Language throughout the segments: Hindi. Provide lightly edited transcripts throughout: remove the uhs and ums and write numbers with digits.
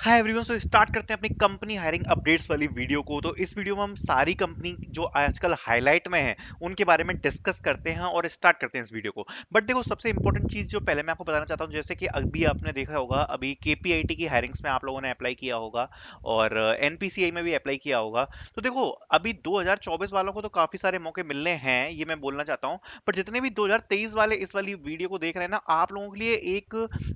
हाय एवरीवन, सो स्टार्ट करते हैं अपनी कंपनी हायरिंग अपडेट्स वाली वीडियो को। तो इस वीडियो में हम सारी कंपनी जो आजकल हाईलाइट में है उनके बारे में डिस्कस करते हैं और स्टार्ट करते हैं इस वीडियो को। बट देखो, सबसे इंपॉर्टेंट चीज जो पहले मैं आपको बताना चाहता हूँ, जैसे कि अभी आपने देखा होगा, अभी केपीआईटी की हायरिंग्स में आप लोगों ने अप्लाई किया होगा और एनपीसीआई में भी अप्लाई किया होगा। तो देखो, अभी 2024 वालों को तो काफी सारे मौके मिलने हैं, ये मैं बोलना चाहता हूँ। पर जितने भी 2023 वाले इस वाली वीडियो को देख रहे हैं ना, आप लोगों के लिए एक,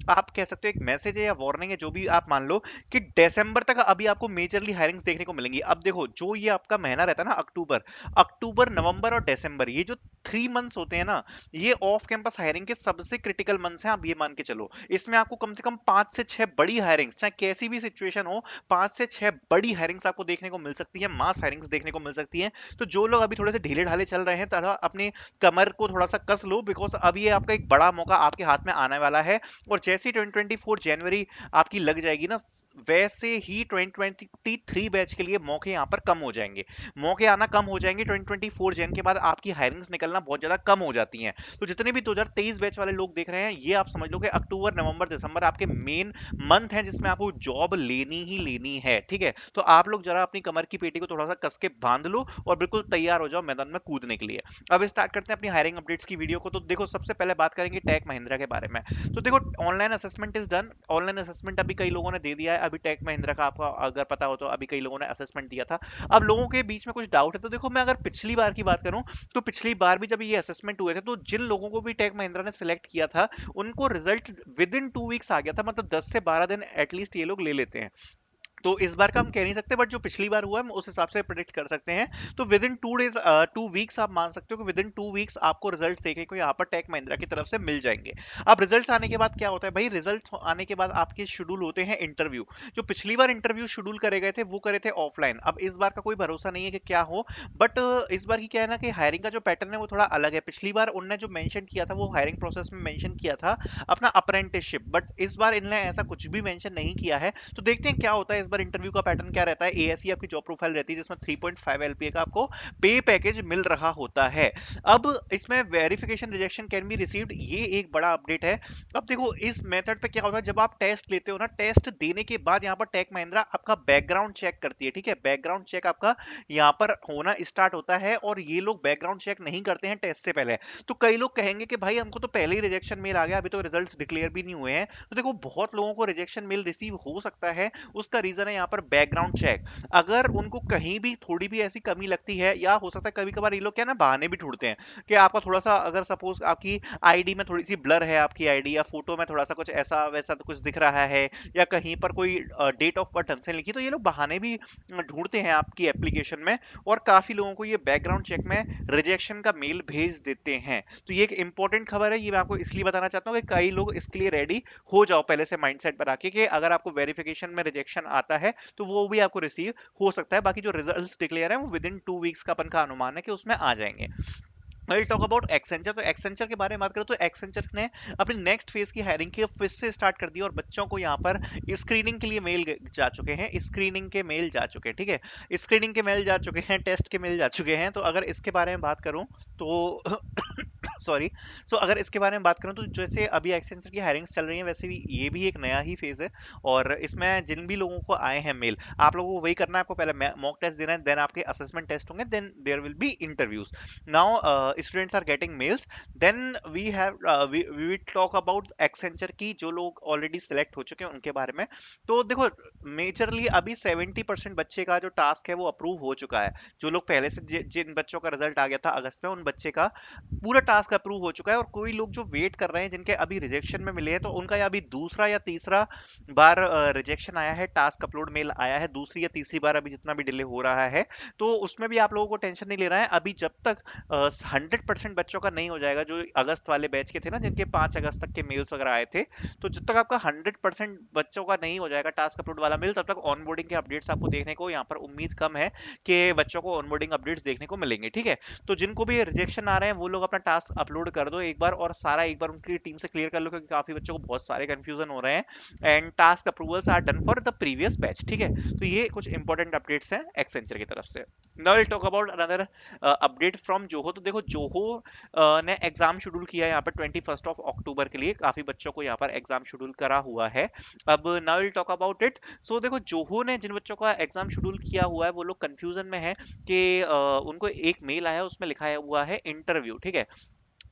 आप कह सकते हो एक मैसेज है या वार्निंग है, जो भी आप मान लो, कि दिसंबर तक अभी आपको मेजरली हायरिंग्स देखने को मिलेंगी। अब देखो, जो ये आपका महीना रहता है ना, अक्टूबर अक्टूबर नवंबर और दिसंबर, ये जो 3 मंथ्स होते हैं ना, ये ऑफ कैंपस हायरिंग के सबसे क्रिटिकल मंथ्स हैं। आप ये मान के चलो, इसमें आपको कम से कम 5 से 6 बड़ी हायरिंग्स, चाहे कैसी भी सिचुएशन हो, 5 से 6 बड़ी हायरिंग्स आपको देखने को मिल सकती है, मास हायरिंग्स देखने को मिल सकती है। तो जो लोग अभी थोड़े से ढीले ढाले चल रहे हैं, थोड़ा अपने कमर को थोड़ा सा कस लो, बिकॉज अब ये आपका एक बड़ा मौका आपके हाथ में आने वाला है। और जैसे ही 2024 जनवरी आपकी लग जाएगी ना, वैसे ही 2023 बैच के लिए मौके यहाँ पर कम हो जाएंगे, मौके आना कम हो जाएंगे। 2024 जैन के बाद आपकी हायरिंग्स निकलना बहुत ज्यादा कम हो जाती हैं। तो जितने भी 2023 बैच वाले लोग देख रहे हैं, ये आप समझ लो कि अक्टूबर नवंबर दिसंबर आपके मेन मंथ हैं जिसमें आपको जॉब लेनी ही लेनी है। ठीक है, तो आप लोग जरा अपनी कमर की पेटी को थोड़ा सा कस के बांध लो और बिल्कुल तैयार हो जाओ मैदान में कूदने के लिए। अब स्टार्ट करते हैं अपनी हायरिंग अपडेट्स की वीडियो को। तो देखो, सबसे पहले बात करेंगे टेक महिंद्रा के बारे में। तो देखो, online assessment is done. Online assessment अभी कई लोगों ने दे दिया है। अभी टेक महिंद्रा का आपको अगर पता हो तो अभी कई लोगों ने असेसमेंट दिया था। अब लोगों के बीच में कुछ डाउट है, तो देखो, मैं अगर पिछली बार की बात करूं, तो पिछली बार भी जब ये असेसमेंट हुए थे, तो जिन लोगों को भी टेक महिंद्रा ने सिलेक्ट किया था, उनको रिजल्ट विद इन 2 वीक्स आ गया था। मतलब 10 से 12 दिन एटलीस्ट ये लोग ले लेते हैं। तो इस बार का हम कह नहीं सकते, बट जो पिछली बार हुआ है हम उस हिसाब से प्रेडिक्ट कर सकते हैं। तो विद इन 2 डेज, 2 वीक्स आप मान सकते हो कि विद इन 2 वीक्स आपको रिजल्ट देखने को यहाँ पर टेक महिंद्रा की तरफ से मिल जाएंगे। अब रिजल्ट्स आने के बाद क्या होता है भाई, रिजल्ट आने के बाद आपके शेड्यूल होते हैं इंटरव्यू। जो पिछली बार इंटरव्यू शेड्यूल करे गए थे, वो करे थे ऑफलाइन। अब इस बार का कोई भरोसा नहीं है कि क्या हो, बट इस बार की क्या है ना, कि हायरिंग का जो पैटर्न है वो थोड़ा अलग है। पिछली बार उनने जो मेंशन किया था, वो हायरिंग प्रोसेस में मेंशन किया था अपना अप्रेंटिसशिप, बट इस बार इन्होंने ऐसा कुछ भी मेंशन नहीं किया है। तो देखते हैं क्या होता है इस बार। इंटरव्यू का पैटर्न क्या रहता है, एएससी आपकी जॉब प्रोफाइल रहती है, जिसमें 3.5 एलपीए का आपको पे पैकेज मिल रहा होता है। अब इसमें verification rejection can be received, ये एक बड़ा अपडेट है। अब देखो, इस मेथड पे क्या होता है, जब आप टेस्ट लेते हो ना, टेस्ट देने के बाद यहाँ पर टेक महिंद्रा आपका बैकग्राउंड चेक करती है। ठीक है, बैकग्राउंड चेक आपका यहाँ पर होना स्टार्ट होता है, और ये लोग बैकग्राउंड चेक नहीं करते हैं टेस्ट से पहले। तो कई लोग कहेंगे कि भाई हमको तो पहले ही रिजेक्शन मेल आ गया, अभी तो रिजल्ट्स डिक्लेयर भी नहीं हुए हैं। तो देखो, बहुत लोगों को रिजेक्शन मेल रिसीव हो सकता है। उसका रीजन है यहाँ पर बैकग्राउंड चेक। अगर उनको कहीं भी थोड़ी भी ऐसी कमी लगती है, या हो सकता है कभी कभार ये लोग क्या ना बहाने भी ढूंढते हैं कि आपका थोड़ा सा, अगर सपोज आपकी आईडी में थोड़ी सी ब्लर है, आपकी आईडी या फोटो में थोड़ा सा कुछ ऐसा वैसा तो कुछ दिख रहा है, या कहीं पर कोई डेट ऑफ बर्थ ढंग से लिखी, तो ये लोग बहाने भी ढूंढते हैं आपकी एप्लीकेशन में। और काफी लोगों को ये बैकग्राउंड चेक में रिजेक्शन का मेल भेज देते हैं। तो ये एक इंपॉर्टेंट खबर है, ये मैं आपको इसलिए बताना चाहता हूँ कि कई लोग इसके लिए रेडी हो जाओ पहले से माइंडसेट पर आके, कि अगर आपको वेरिफिकेशन में रिजेक्शन आता है तो वो भी आपको रिसीव हो सकता है। बाकी जो रिजल्ट्स डिक्लेयर है वो विद इन 2 वीक्स का अपन का अनुमान है कि उसमें आ जाएंगे। Will talk about Accenture. तो एक्सेंचर के बारे में बात करें, तो एक्सेंचर ने अपनी नेक्स्ट फेज की हायरिंग की फिर से स्टार्ट कर दी, और बच्चों को यहाँ पर स्क्रीनिंग के लिए मेल जा चुके हैं, स्क्रीनिंग के मेल जा चुके हैं। ठीक है, स्क्रीनिंग के मेल जा चुके हैं, टेस्ट के मेल जा चुके हैं। तो अगर इसके बारे में बात करूं तो सॉरी, सो अगर इसके बारे में बात करूं, तो जैसे अभी एक्सेंचर की हायरिंग्स चल रही है, वैसे भी ये भी एक नया ही फेज है। और इसमें जिन भी लोगों को आए हैं मेल, आप लोगों को वही करना है, आपको पहले मॉक टेस्ट देना है, देन आपके असेसमेंट टेस्ट होंगे, then there will be interviews. Now students are getting mails, then we will talk about Accenture की जो लोग ऑलरेडी सिलेक्ट हो चुके हैं उनके बारे में। तो देखो, मेजरली अभी 70% बच्चे का जो टास्क है वो अप्रूव हो चुका है। जो लोग पहले से जिन बच्चों का रिजल्ट आ गया था अगस्त में, उन बच्चे का पूरा टास्क अप्रूव हो चुका है। और कोई लोग जो वेट कर रहे हैं, जिनके अभी रिजेक्शन में मिले हैं, तो उनका अभी दूसरा या तीसरा बार रिजेक्शन आया है, टास्क अपलोड मेल आया है, दूसरी या तीसरी बार अभी जितना भी डिले हो रहा है। तो उसमें भी आप लोगों को टेंशन नहीं ले रहा है अभी, जब तक 100% बच्चों का नहीं हो जाएगा, जो अगस्त वाले बैच के थे ना, जिनके 5 अगस्त तक के मेल्स वगैरह आए थे, तो जब तक आपका 100% बच्चों का नहीं हो जाएगा टास्क अपलोड वाला मेल, तब तक ऑनबोर्डिंग के अपडेट्स आपको देखने को यहाँ पर उम्मीद कम है कि बच्चों को ऑनबोर्डिंग अपडेट्स देखने को मिलेंगे। ठीक है, तो जिनको भी रिजेक्शन आ रहे हैं वो लोग अपना टास्क अपलोड कर दो एक बार, और सारा एक बार उनकी टीम से क्लियर कर लो, क्योंकि काफी बच्चों को बहुत सारे कंफ्यूजन हो रहे हैं। And task approvals are done for the previous batch. ठीक है, तो ये कुछ इंपॉर्टेंट अपडेट्स हैं एक्सेंचर की तरफ से। Now will talk about another update from Zoho. तो देखो जोहो ने एग्जाम शेड्यूल किया है यहाँ पर 21 अक्टूबर के लिए, काफी बच्चों को यहाँ पर एग्जाम शेड्यूल करा हुआ है। अब now will talk about it. So देखो जोहो ने जिन बच्चों का एग्जाम शेड्यूल किया हुआ है वो लोग कंफ्यूजन में है कि उनको एक मेल आया, उसमें लिखा हुआ है इंटरव्यू, ठीक है।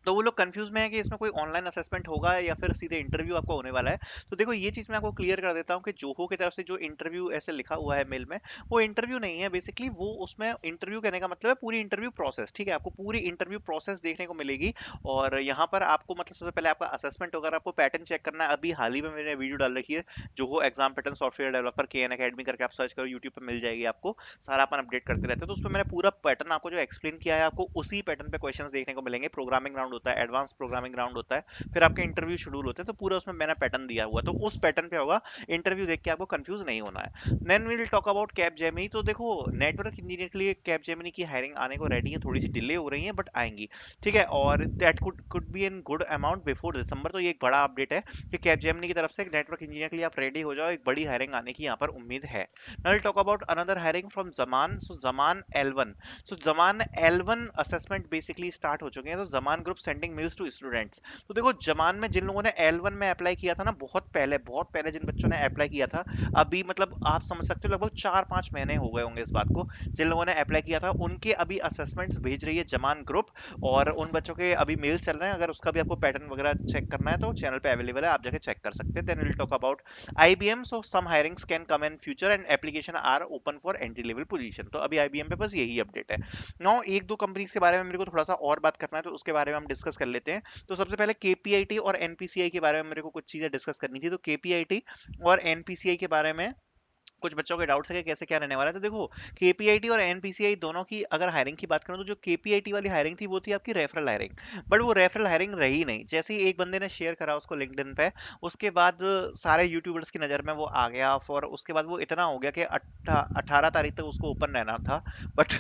तो वो लोग कंफ्यूज में है कि इसमें कोई ऑनलाइन असेसमेंट होगा या फिर सीधे इंटरव्यू आपको होने वाला है। तो देखो ये चीज मैं आपको क्लियर कर देता हूँ कि जोहो की तरफ से जो इंटरव्यू ऐसे लिखा हुआ है मेल में, वो इंटरव्यू नहीं है बेसिकली। वो उसमें इंटरव्यू कहने का मतलब है पूरी इंटरव्यू प्रोसेस, ठीक है। आपको पूरी इंटरव्यू प्रोसेस देखने को मिलेगी। और यहाँ पर आपको मतलब सबसे पहले आपका असेसमेंट होगा, आपको पैटर्न चेक करना है। अभी हाल ही में मैंने वीडियो डाल रखी है Zoho exam pattern software developer के एन अकेडमी करके, आप सर्च करो यूट्यूब पे मिल जाएगी आपको। सारा अपन अपडेट करते रहते हैं, तो उसमें मैंने पूरा पैटर्न आपको जो एक्सप्लेन किया है, आपको उसी पैटर्न पे क्वेश्चंस देखने को मिलेंगे। प्रोग्रामिंग राउंड होता है, एडवांस प्रोग्रामिंग राउंड होता है, फिर आपके इंटरव्यू शेड्यूल होते हैं। तो पूरा उसमें मैंने पैटर्न दिया हुआ है, तो उस पैटर्न पे होगा। इंटरव्यू देख के आपको कंफ्यूज नहीं होना है। Then we will talk about Capgemini. तो देखो नेटवर्क इंजीनियर के लिए कैप जेमिनी की हायरिंग आने को रेडी है, थोड़ी सी डिले हो रही है बट आएंगी, ठीक है। और that could be in good amount before दिसंबर। तो ये एक बड़ा अपडेट है कि कैप जेमिनी की तरफ से नेटवर्क इंजीनियर के लिए आप रेडी हो जाओ, एक बड़ी हायरिंग आने की यहाँ पर उम्मीद है। Now will talk about another hiring from जमान। सो जमान एल1। सो जमान एल1 असेसमेंट बेसिकली स्टार्ट हो चुके हैं। तो जमान group sending mails to students. तो देखो जमान में जिन लोगों ने एल1 में अप्लाई किया था ना, बहुत पहले जिन बच्चों ने अप्लाई किया था, अभी मतलब आप समझ सकते हो लगभग 4-5 महीने हो गए होंगे इस बात को। जिन लोगों ने अप्लाई किया था उनके अभी असेसमेंट्स भेज रही है जमान ग्रुप, और उन बच्चों के अभी मेल चल रहे हैं। अगर उसका भी आपको पैटर्न वगैरह चेक करना है तो चैनल पे अवेलेबल है, आप जाके चेक कर सकते हैं। Then will talk about IBM। So some hirings can come in future and application are open for entry level position. तो अभी IBM पे बस यही अपडेट है। नाउ एक दो कंपनीज के बारे में मेरे को थोड़ा सा और बात करना है, तो उसके बारे में हम डिस्कस कर लेते हैं। तो सबसे पहले KPIT और NPCI के बारे में मेरे को कुछ चीजें डिस्कस करनी थी। तो KPIT और NPCI के बारे में कुछ बच्चों के डाउट्स है कि कैसे क्या रहने वाला है। तो देखो केपीआईटी और एनपीसीआई दोनों की अगर हायरिंग की बात करूं, तो जो केपीआईटी वाली हायरिंग थी वो थी आपकी रेफरल हायरिंग। बट वो रेफरल हायरिंग रही नहीं। जैसे ही एक बंदे ने शेयर करा उसको लिंक्डइन पे, उसके बाद सारे यूट्यूबर्स की नज़र में वो आ गया। और उसके बाद वो इतना हो गया कि 18 तारीख तक उसको ओपन रहना था, बट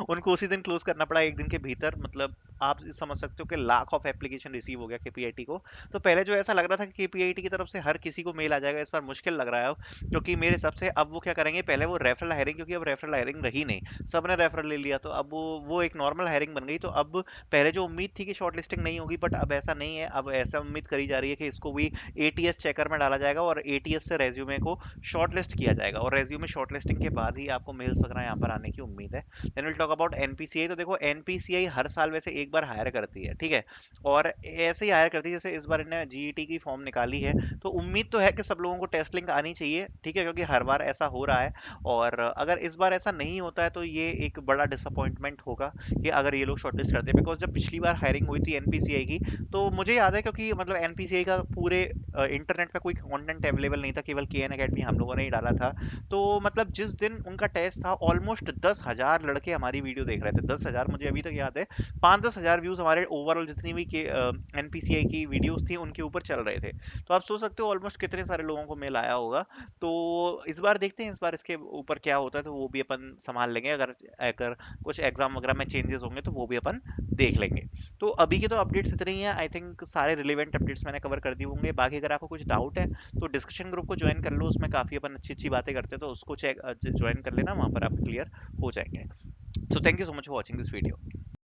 उनको उसी दिन क्लोज करना पड़ा, एक दिन के भीतर। मतलब आप समझ सकते हो कि लाख ऑफ एप्लीकेशन रिसीव हो गया केपीआईटी को। तो पहले जो ऐसा लग रहा था कि केपीआईटी की तरफ से हर किसी को मेल आ जाएगा, इस बार मुश्किल लग रहा है। क्योंकि मेरे हिसाब से अब वो क्या करेंगे, पहले वो रेफरल हायरिंग, क्योंकि अब रेफरल हायरिंग रही नहीं, सबने रेफरल ले लिया, तो अब वो एक नॉर्मल हायरिंग बन गई। तो अब पहले जो उम्मीद थी कि शॉर्ट लिस्टिंग नहीं होगी, बट अब ऐसा नहीं है। अब ऐसा उम्मीद करी जा रही है कि इसको भी एटीएस चेकर में डाला जाएगा और एटीएस से रेज्यूमे को शॉर्ट लिस्ट किया जाएगा, और रेज्यूमे शॉर्ट लिस्टिंग के बाद ही आपको मेल्स वगैरह यहाँ पर आने की उम्मीद है। Then will talk about NPCI. तो देखो एनपीसीआई हर साल वैसे एक बार हायर करती है, ठीक है। और ऐसे ही हायर करती है जैसे इस बार इन्हें जीईटी की फॉर्म निकाली है। तो उम्मीद तो है कि सब लोगों को टेस्ट लिंक आनी चाहिए, ठीक है, क्योंकि हर बार ऐसा हो रहा है। और अगर इस बार ऐसा नहीं होता है तो ये एक बड़ा डिसअपॉइंटमेंट होगा कि अगर ये लोग शॉर्टलिस्ट करते हैं। बिकॉज जब पिछली बार हायरिंग हुई थी एनपीसीआई की, तो मुझे याद है, क्योंकि मतलब एनपीसीआई का पूरे इंटरनेट पे कोई कंटेंट अवेलेबल नहीं था, केवल केएन अकेडमी हम लोगों ने ही डाला था। तो मतलब जिस दिन उनका टेस्ट था, ऑलमोस्ट 10,000 लड़के हमारी वीडियो देख रहे थे। 10,000, मुझे अभी तक याद है। 5-10 हज़ार व्यूज हमारे ओवरऑल जितनी भी के एनपीसीआई की वीडियोस थी उनके ऊपर चल रहे थे। तो आप सोच सकते हो ऑलमोस्ट कितने सारे लोगों को मेल आया होगा। तो इस बार देखते हैं, इस बार इसके ऊपर क्या होता है, तो वो भी अपन संभाल लेंगे। अगर अगर कुछ एग्जाम वगैरह में चेंजेस होंगे तो वो भी अपन देख लेंगे। तो अभी के तो अपडेट्स इतने ही हैं। आई थिंक सारे रिलेवेंट अपडेट्स मैंने कवर कर दिए होंगे। बाकी अगर आपको कुछ डाउट है तो डिस्कशन ग्रुप को ज्वाइन कर लो, उसमें काफ़ी अपन अच्छी अच्छी बातें करते हैं, तो उसको चेक ज्वाइन कर लेना, वहाँ पर आप क्लियर हो जाएंगे। So thank you so much for watching this video.